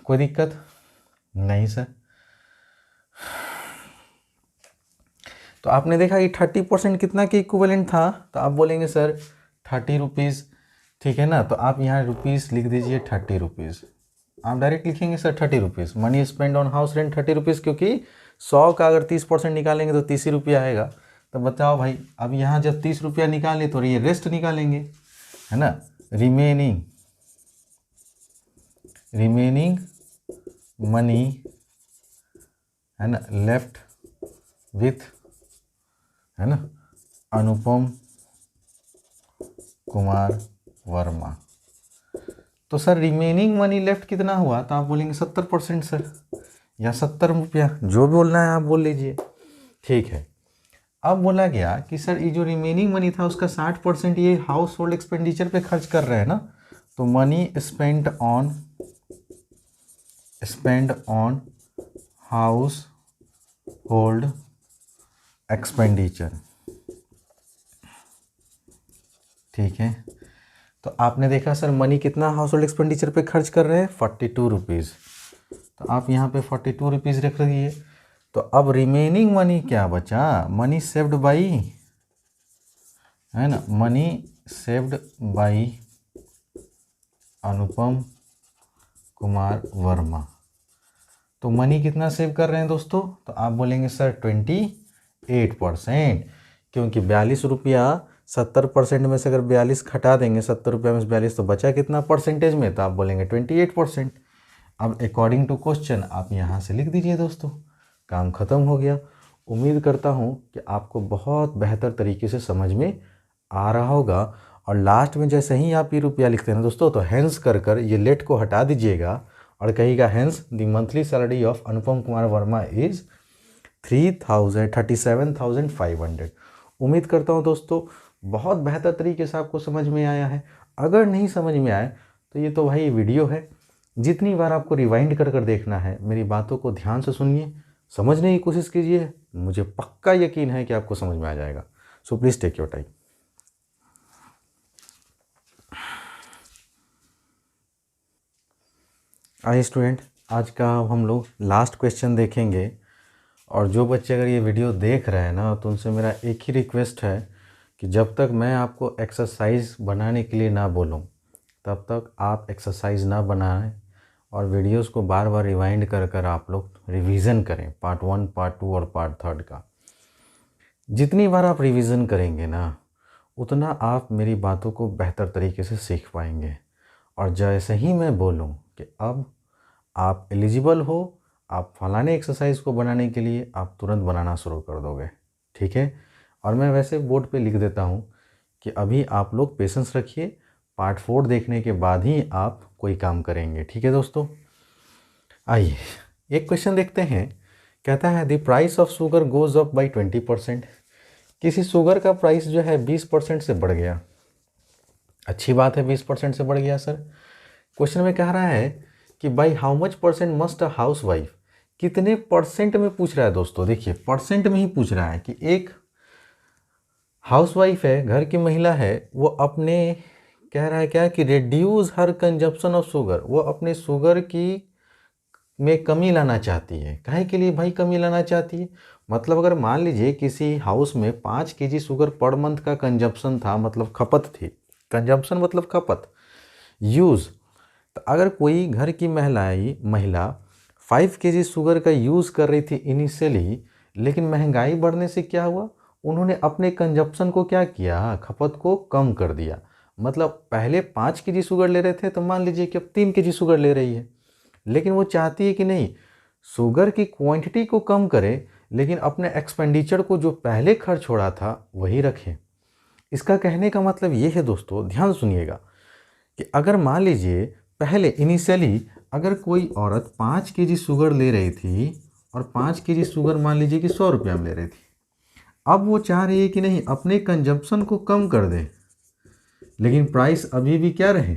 कोई दिक्कत नहीं सर। तो आपने देखा कि 30% कितना के इक्विवेलेंट था, तो आप बोलेंगे सर 30 रुपीज़, ठीक है ना। तो आप यहाँ रुपीज़ लिख दीजिए 30 रुपीज़। आप डायरेक्ट लिखेंगे sir 30 rupees. Money spend on house rent 30 rupees, क्योंकि 100 का अगर 30% निकालेंगे तो 30 ही रुपया आएगा। तो बताओ भाई, अब यहाँ जब 30 रुपया निकालें तो ये रेस्ट निकालेंगे, है ना, रिमेनिंग मनी है ना, लेफ्ट विथ, है ना, अनुपम कुमार वर्मा। तो सर रिमेनिंग मनी लेफ्ट कितना हुआ, तो आप बोलेंगे 70% सर, या 70 रुपया, जो भी बोलना है आप बोल लीजिए। ठीक है, अब बोला गया कि सर ये जो रिमेनिंग मनी था उसका 60% ये हाउस होल्ड एक्सपेंडिचर पे खर्च कर रहे हैं ना, तो money spend on house hold expenditure. ठीक है, तो आपने देखा सर मनी कितना हाउस होल्ड एक्सपेंडिचर पे खर्च कर रहे हैं, 42 रुपीज़। तो आप यहाँ पे 42 रुपीज़ रख रखिए। तो अब रिमेनिंग मनी क्या बचा, मनी सेव्ड बाई, है ना, मनी सेव्ड बाई अनुपम कुमार वर्मा। तो मनी कितना सेव कर रहे हैं दोस्तों, तो आप बोलेंगे सर 28%, क्योंकि 42 रुपया 70% में से अगर 42 घटा देंगे, 70 रुपया में से 42, तो बचा कितना परसेंटेज में, तो आप बोलेंगे 28%। अब अकॉर्डिंग टू क्वेश्चन आप यहाँ से लिख दीजिए दोस्तों, काम ख़त्म हो गया। उम्मीद करता हूँ कि आपको बहुत बेहतर तरीके से समझ में आ रहा होगा। और लास्ट में जैसे ही आप ये रुपया लिखते हैं ना दोस्तों, तो हैंस कर ये लेट को हटा दीजिएगा और कहिएगा hence the monthly salary of Anupam Kumar Verma is 37,500। उम्मीद करता हूँ दोस्तों बहुत बेहतर तरीके से आपको समझ में आया है। अगर नहीं समझ में आए तो ये तो भाई वीडियो है, जितनी बार आपको रिवाइंड कर देखना है, मेरी बातों को ध्यान से सुनिए, समझने की कोशिश कीजिए, मुझे पक्का यकीन है कि आपको समझ में आ जाएगा। So please take your time. आइए स्टूडेंट, आज का हम लोग लास्ट क्वेश्चन देखेंगे। और जो बच्चे अगर ये वीडियो देख रहे हैं ना, तो उनसे मेरा एक ही रिक्वेस्ट है कि जब तक मैं आपको एक्सरसाइज बनाने के लिए ना बोलूँ, तब तक आप एक्सरसाइज ना बनाएं और वीडियोस को बार बार रिवाइंड कर आप लोग रिवीजन करें, पार्ट 1, पार्ट 2 और पार्ट 3 का। जितनी बार आप रिवीजन करेंगे ना, उतना आप मेरी बातों को बेहतर तरीके से सीख पाएंगे। और जैसे ही मैं बोलूं कि अब आप एलिजिबल हो, आप फलाने एक्सरसाइज को बनाने के लिए, आप तुरंत बनाना शुरू कर दोगे। ठीक है, और मैं वैसे बोर्ड पे लिख देता हूँ कि अभी आप लोग पेशेंस रखिए, पार्ट 4 देखने के बाद ही आप कोई काम करेंगे। ठीक है दोस्तों, आइए एक क्वेश्चन देखते हैं। कहता है the price of sugar goes up by 20%। किसी शुगर का प्राइस जो है 20% से बढ़ गया। अच्छी बात है, 20% से बढ़ गया सर। क्वेश्चन में कह रहा है कि by how much percent must a house wife, कितने परसेंट में पूछ रहा है दोस्तों। देखिए परसेंट में ही पूछ रहा है कि एक हाउस वाइफ है, घर की महिला है, वो अपने कह रहा है क्या कि reduce her consumption of sugar, वो अपने शुगर की में कमी लाना चाहती है। काहे के लिए भाई कमी लाना चाहती है, मतलब अगर मान लीजिए किसी हाउस में 5 केजी शुगर पर मंथ का कंजप्शन था, मतलब खपत थी, कंजप्शन मतलब खपत, यूज़। तो अगर कोई घर की महिला 5 केजी शुगर का यूज़ कर रही थी इनिशियली, लेकिन महंगाई बढ़ने से क्या हुआ, उन्होंने अपने कंजप्शन को क्या किया, खपत को कम कर दिया। मतलब पहले 5 केजी शुगर ले रहे थे, तो मान लीजिए कि अब 3 केजी शुगर ले रही है। लेकिन वो चाहती है कि नहीं, शुगर की क्वांटिटी को कम करें, लेकिन अपने एक्सपेंडिचर को जो पहले खर्च हो रहा था वही रखें। इसका कहने का मतलब ये है दोस्तों, ध्यान सुनिएगा, कि अगर मान लीजिए पहले इनिशियली अगर कोई औरत 5 केजी शुगर ले रही थी और 5 केजी शुगर मान लीजिए कि 100 रुपया में ले रही थी, अब वो चाह रही है कि नहीं अपने कंजप्शन को कम कर दे, लेकिन प्राइस अभी भी क्या रहे,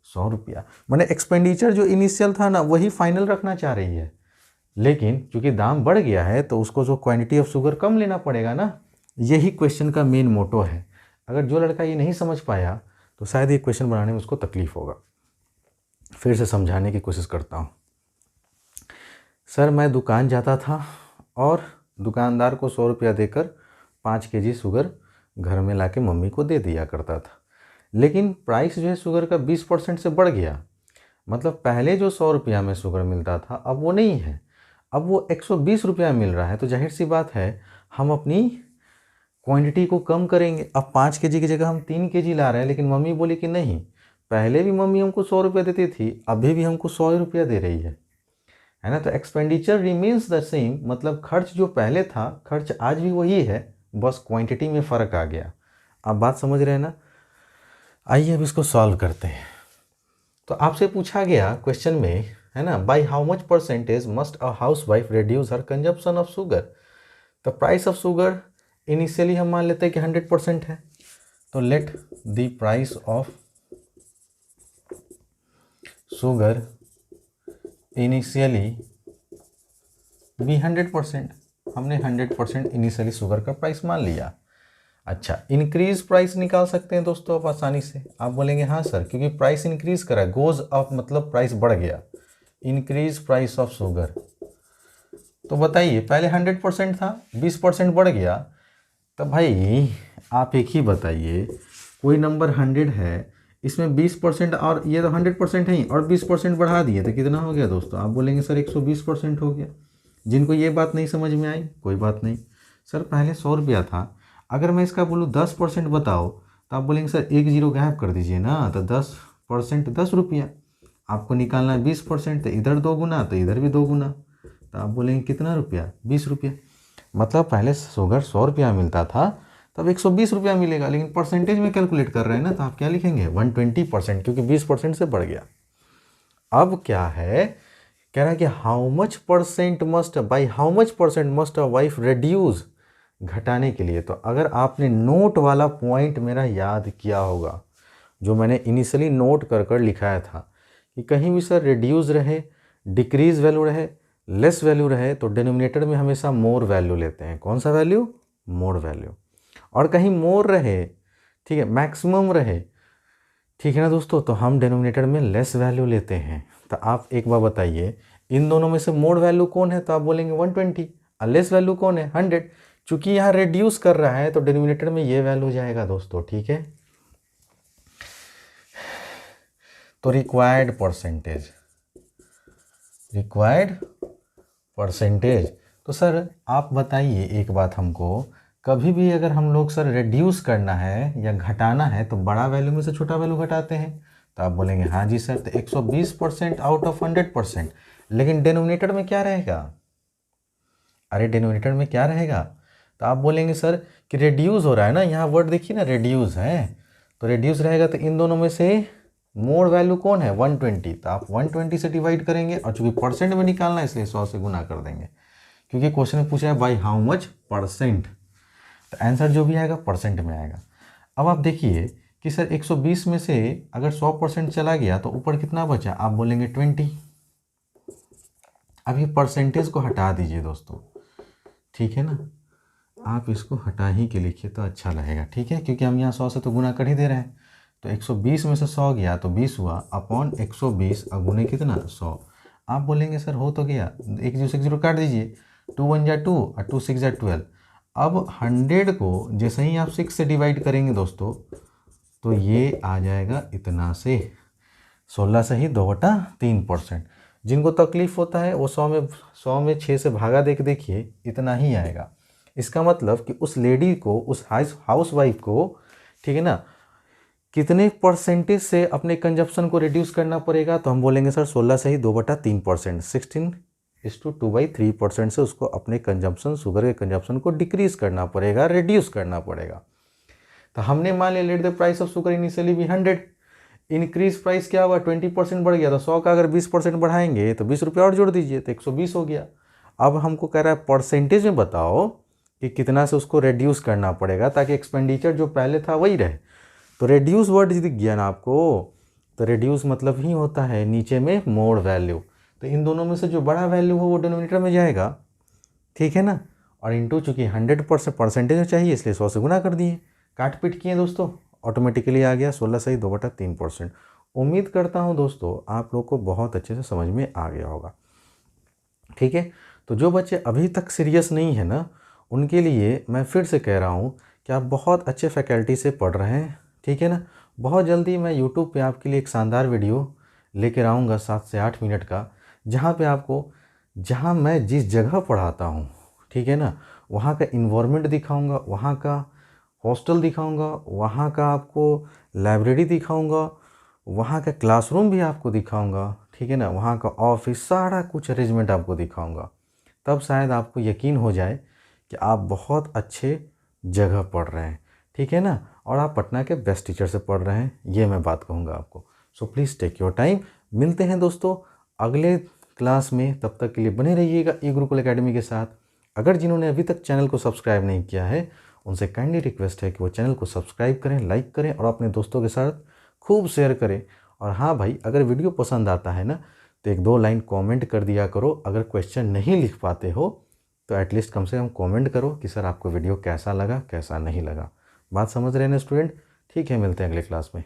100 रुपया। मैंने एक्सपेंडिचर जो इनिशियल था ना वही फाइनल रखना चाह रही है, लेकिन चूंकि दाम बढ़ गया है तो उसको जो क्वांटिटी ऑफ शुगर कम लेना पड़ेगा ना। यही क्वेश्चन का मेन मोटो है। अगर जो लड़का ये नहीं समझ पाया तो शायद ये क्वेश्चन बनाने में उसको तकलीफ होगा। फिर से समझाने की कोशिश करता हूँ। सर मैं दुकान जाता था और दुकानदार को 100 रुपया देकर 5 केजी शुगर घर में लाके मम्मी को दे दिया करता था, लेकिन प्राइस जो है शुगर का 20% से बढ़ गया। मतलब पहले जो 100 रुपया में शुगर मिलता था अब वो नहीं है, अब वो 120 रुपया मिल रहा है। तो जाहिर सी बात है हम अपनी क्वांटिटी को कम करेंगे। अब 5 केजी की जगह हम 3 केजी ला रहे हैं, लेकिन मम्मी बोली कि नहीं, पहले भी मम्मी हमको 100 रुपया देती थी, अभी भी हमको 100 रुपया दे रही है है ना। तो एक्सपेंडिचर रिमेन्स द सेम, मतलब खर्च जो पहले था खर्च आज भी वही है, बस क्वांटिटी में फ़र्क आ गया। आप बात समझ रहे हैं ना। आइए अब इसको सॉल्व करते हैं। तो आपसे पूछा गया क्वेश्चन में, है ना, by how much percentage must a house wife reduce her consumption of sugar. The price of sugar initially हम मान लेते हैं कि 100% है, तो let the price of sugar initially भी 100%, हमने 100% इनिशियली शुगर का प्राइस मान लिया। अच्छा, इंक्रीज प्राइस निकाल सकते हैं दोस्तों आप आसानी से। आप बोलेंगे हाँ सर, क्योंकि प्राइस इंक्रीज करा, गोज अप मतलब प्राइस बढ़ गया, इंक्रीज प्राइस ऑफ शुगर। तो बताइए, पहले 100% था, 20% बढ़ गया, तो भाई आप एक ही बताइए, कोई नंबर 100 है, इसमें 20% और ये तो 100% है ही, और 20% बढ़ा दिए तो कितना हो गया दोस्तों। आप बोलेंगे सर 120% हो गया। जिनको ये बात नहीं समझ में आई कोई बात नहीं, सर पहले 100 रुपया था, अगर मैं इसका बोलूँ 10% बताओ, तो आप बोलेंगे सर एक जीरो गायब कर दीजिए ना, तो 10% 10 रुपया। आपको निकालना है 20%, तो इधर 2 गुना तो इधर भी 2 गुना, तो आप बोलेंगे कितना रुपया, 20 रुपया। मतलब पहले शुगर 100 रुपया मिलता था, तब 120 रुपया मिलेगा, लेकिन परसेंटेज में कैलकुलेट कर रहे हैं ना, तो आप क्या लिखेंगे 120%, क्योंकि 20% से बढ़ गया। अब क्या है, कह रहा है कि how much percent must, by how much percent must a wife reduce, घटाने के लिए। तो अगर आपने नोट वाला पॉइंट मेरा याद किया होगा, जो मैंने इनिशियली नोट कर कर लिखाया था कि कहीं भी सर रिड्यूस रहे, डिक्रीज वैल्यू रहे, लेस वैल्यू रहे, तो डिनोमिनेटर में हमेशा मोर वैल्यू लेते हैं। कौन सा वैल्यू, मोर वैल्यू। और कहीं मोर रहे, ठीक है, मैक्सिमम रहे, ठीक है ना दोस्तों, तो हम डिनोमिनेटर में लेस वैल्यू लेते हैं। तो आप एक बार बताइए, इन दोनों में से मोर वैल्यू कौन है, तो आप बोलेंगे 120, और लेस वैल्यू कौन है 100। चूंकि यहाँ रिड्यूस कर रहा है तो डिनोमिनेटर में ये वैल्यू जाएगा दोस्तों, ठीक है। तो रिक्वायर्ड परसेंटेज, तो सर आप बताइए एक बात हमको, कभी भी अगर हम लोग सर रिड्यूस करना है या घटाना है तो बड़ा वैल्यू में से छोटा वैल्यू घटाते हैं। तो आप बोलेंगे हाँ जी सर, तो 120% आउट ऑफ 100%, लेकिन डिनोमिनेटर में क्या रहेगा, अरे डिनोमिनेटर में क्या रहेगा, तो आप बोलेंगे सर कि रिड्यूस हो रहा है ना, यहाँ वर्ड देखिए ना, रिड्यूस है, तो रिड्यूस रहेगा, तो इन दोनों में से मोर वैल्यू कौन है 120, तो आप 120 से डिवाइड करेंगे, और चूंकि परसेंट में निकालना है इसलिए 100 से गुना कर देंगे, क्योंकि क्वेश्चन में पूछा है बाई हाउ मच परसेंट, तो आंसर जो भी आएगा परसेंट में आएगा। अब आप देखिए कि सर 120 में से अगर 100% चला गया तो ऊपर कितना बचा, आप बोलेंगे 20। अभी परसेंटेज को हटा दीजिए दोस्तों, ठीक है ना, आप इसको हटा ही के लिखिए तो अच्छा रहेगा, ठीक है, क्योंकि हम यहाँ 100 से तो गुना कर ही दे रहे हैं। तो 120 में से 100 गया तो 20 हुआ, अपॉन 120 गुने कितना 100। आप बोलेंगे सर हो तो गया, एक जीरो से एक जीरो काट दीजिए, 2 1 जा 2 और 2 6 जा 12। अब 100 को जैसे ही आप 6 से डिवाइड करेंगे दोस्तों, तो ये आ जाएगा इतना से, 16 से ही 2/3%। जिनको तकलीफ़ होता है वो 100 में 6 से भागा दे के देखिए, इतना ही आएगा। इसका मतलब कि उस लेडी को, उस हाउस वाइफ को, ठीक है ना, कितने परसेंटेज से अपने कंजप्शन को रिड्यूस करना पड़ेगा, तो हम बोलेंगे सर 16 से ही 2/3%, 16:2/3% से उसको अपने कंजप्शन, शुगर के कंजप्शन को डिक्रीज करना पड़ेगा, रिड्यूस करना पड़ेगा। तो हमने मान लिया let the price of sugar initially भी 100, इंक्रीज प्राइस क्या हुआ 20% बढ़ गया, तो 100 का अगर 20% बढ़ाएंगे तो 20 रुपया और जोड़ दीजिए तो 120 हो गया। अब हमको कह रहा है परसेंटेज में बताओ कि कितना से उसको रिड्यूस करना पड़ेगा ताकि एक्सपेंडिचर जो पहले था वही रहे। तो रिड्यूस वर्ड दिख गया ना आपको, तो रिड्यूस मतलब ही होता है नीचे में मोर वैल्यू, तो इन दोनों में से जो बड़ा वैल्यू हो वो डिनोमिनेटर में जाएगा, ठीक है ना। और इंटू चूँकि 100% परसेंटेज चाहिए इसलिए 100 से गुना कर दिए, काट पीट किए दोस्तों, ऑटोमेटिकली आ गया 16 से ही 2/3%। उम्मीद करता हूँ दोस्तों आप लोग को बहुत अच्छे से समझ में आ गया होगा, ठीक है। तो जो बच्चे अभी तक सीरियस नहीं है ना, उनके लिए मैं फिर से कह रहा हूँ कि आप बहुत अच्छे फैकल्टी से पढ़ रहे हैं, ठीक है ना। बहुत जल्दी मैं यूट्यूब पे आपके लिए एक शानदार वीडियो लेकर आऊँगा 7 से 8 मिनट का, जहाँ पे आपको, जहाँ मैं जिस जगह पढ़ाता हूँ, ठीक है ना, वहाँ का इन्वायरमेंट दिखाऊँगा, वहाँ का हॉस्टल दिखाऊंगा, वहाँ का आपको लाइब्रेरी दिखाऊंगा, वहाँ का क्लासरूम भी आपको दिखाऊंगा, ठीक है ना, वहाँ का ऑफिस, सारा कुछ अरेंजमेंट आपको दिखाऊंगा। तब शायद आपको यकीन हो जाए कि आप बहुत अच्छे जगह पढ़ रहे हैं, ठीक है ना, और आप पटना के बेस्ट टीचर से पढ़ रहे हैं, ये मैं बात कहूँगा आपको। So please take your time. मिलते हैं दोस्तों अगले क्लास में, तब तक के लिए बने रहिएगा ई गुरुकुल एकेडमी के साथ। अगर जिन्होंने अभी तक चैनल को सब्सक्राइब नहीं किया है, उनसे काइंडली रिक्वेस्ट है कि वो चैनल को सब्सक्राइब करें, लाइक करें और अपने दोस्तों के साथ खूब शेयर करें। और हाँ भाई, अगर वीडियो पसंद आता है ना तो 1-2 लाइन कमेंट कर दिया करो। अगर क्वेश्चन नहीं लिख पाते हो तो एटलीस्ट कम से कम कमेंट करो कि सर आपको वीडियो कैसा लगा, कैसा नहीं लगा। बात समझ रहे हैं ना स्टूडेंट? ठीक है, मिलते हैं अगले क्लास में।